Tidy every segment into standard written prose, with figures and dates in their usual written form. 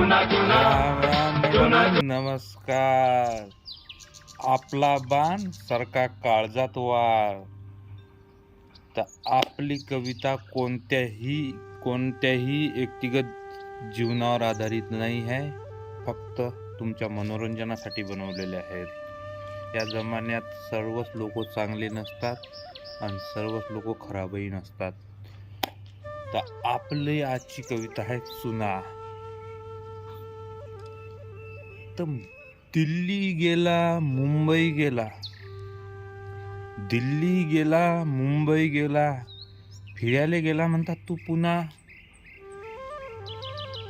राम राम मंडळी, नमस्कार. आपला बाण सरका काळजात वार. तर आपली कविता कोणत्याही व्यक्तिगत जीवनावर आधारित नाही आहे, फक्त तुमच्या मनोरंजनासाठी बनवलेले आहेत. या जमान्यात सर्वच लोक चांगले नसतात आणि सर्वच लोक खराबही नसतात. तर आपली आजची कविता आहे चुना. तर दिल्ली गेला, मुंबई गेला, दिल्ली गेला, मुंबई गेला, फिरायला गेला म्हणतात तू पुन्हा,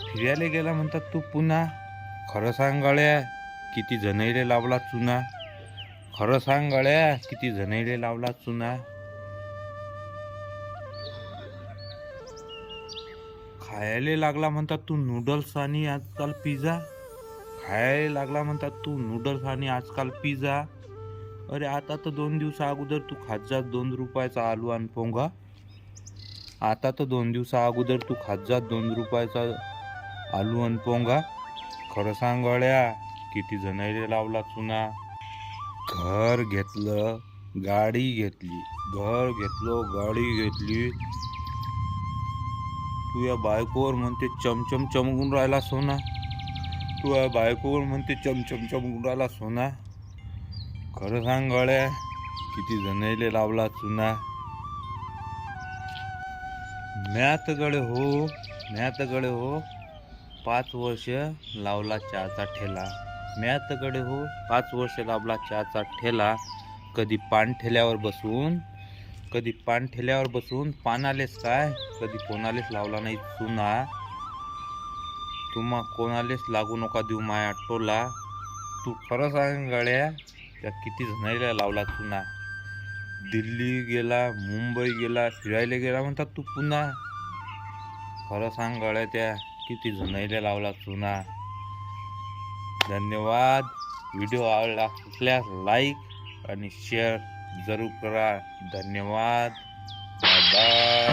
फिरायला गेला म्हणतात तू पुन्हा. खरं सांग गळ्या, किती जणैले लावला चुना. खरं सांग गळ्या, किती जणैले लावला चुना. खायला लागला म्हणतात तू नूडल्स आणि आजकाल पिझ्झा. खायला लागला म्हणतात तू नूडल्स आणि आजकाल पिझ्झा. अरे आता तर 2 दिवसा अगोदर तू खात जा 2 रुपयाचा आलू आणि पोंगा. आता तर 2 दिवसा अगोदर तू खात जा 2 रुपयाचा आलू आणि पोंगा. खरं सांग गळ्या, किती जणायले लावला चुना. घर घेतलं, गाडी घेतली, घर घेतलं, गाडी घेतली. तू या बायकोवर म्हणते चमचम चमकून राहिला सोना. तू या बायकोवर म्हणते चमचम चमकून राहिला सोना. खरं सांग गळ्या, किती जणैले लावला चुना. म्यात गडे हो 5 वर्ष लावला चहाचा ठेला. म्यात गडे हो 5 वर्ष लावला चहाचा ठेला. कधी पान ठेल्यावर बसून पानालेच काय, कधी कोणालेच लावला नाही चुना. तुम्हा कोणालेच लागू नका देऊ माया टोला. तू खरं सांग गळ्या, त्या किती जणायला लावला चुना. दिल्ली गेला, मुंबई गेला, फिरायला गेला म्हणतात तू पुन्हा. खरं सांग गळ्या, त्या किती जणायला लावला चुना. धन्यवाद. व्हिडिओ आवडला असल्यास लाईक आणि शेअर जरूर करा. धन्यवाद. Bye bye.